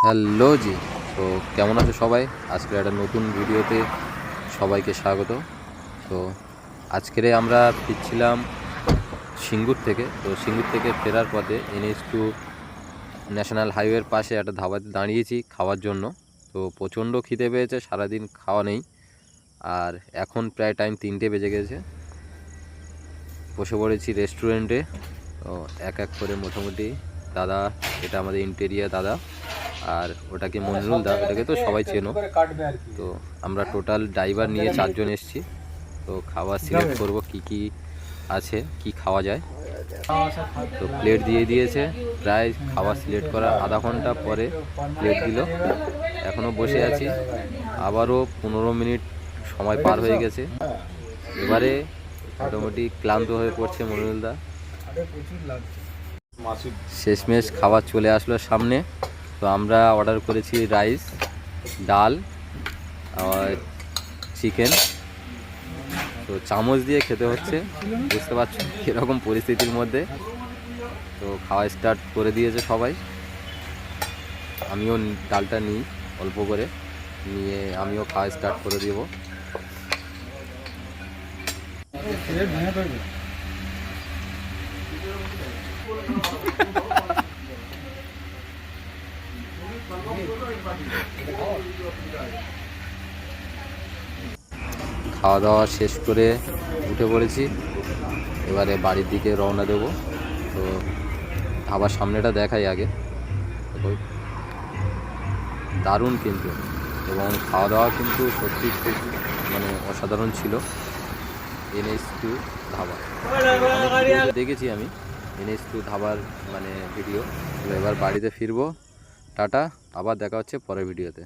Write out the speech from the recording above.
Hello জি। তো কেমন আছো সবাই? আজকে একটা নতুন ভিডিওতে সবাইকে স্বাগত। তো আজকের আমরা ফিরছিলাম সিঙ্গুর থেকে। তো সিঙ্গুর থেকে ফেরার পথে NH2 ন্যাশনাল হাইওয়ের পাশে একটা ধাবাতে দাঁড়িয়েছি খাওয়ার জন্য। তো প্রচণ্ড খিদে পেয়েছে, সারাদিন খাওয়া নেই। আর এখন প্রায় টাইম 3টে বেজে গেছে। বসে পড়েছি রেস্টুরেন্টে। তো এক এক করে মোটামুটি দাদা, এটা আমাদের ইন্টেরিয়ার দাদা, আর ওটাকে মনিরুল দা, এটাকে তো সবাই চেনো। তো আমরা টোটাল ড্রাইভার নিয়ে 4জন এসেছি। তো খাবার সিলেক্ট করবো কি কি আছে, কি খাওয়া যায়। তো প্লেট দিয়ে দিয়েছে, প্রায় খাবার সিলেক্ট করার আধা ঘন্টা পরে প্লেট দিল। এখনও বসে আছি, আবারও 15 মিনিট সময় পার হয়ে গেছে। এবারে মোটামুটি ক্লান্ত হয়ে পড়ছে মনিরুল দা। শেষমেশ খাবার চলে আসলো সামনে। তো আমরা অর্ডার করেছি রাইস, ডাল আর চিকেন। তো চামচ দিয়ে খেতে হচ্ছে, বুঝতে পারছো এরকম পরিস্থিতির মধ্যে। তো খাওয়া স্টার্ট করে দিয়েছে সবাই। আমিও ডালটা নিই অল্প করে, নিয়ে আমিও খাওয়া স্টার্ট করে দেবো। খাওয়া দাওয়া শেষ করে উঠে পড়েছি, এবারে বাড়ির দিকে রওনা দেব। তো আবার সামনেটা দেখাই আগে। দারুণ কিন্তু, এবং খাওয়া দাওয়া কিন্তু সত্যি খুব অসাধারণ ছিল। NH2 ধাবা দেখেছি আমি, NH2 ধাবার ভিডিও। তো এবার বাড়িতে ফিরবো। টাটা, আবার দেখা হচ্ছে পরের ভিডিওতে।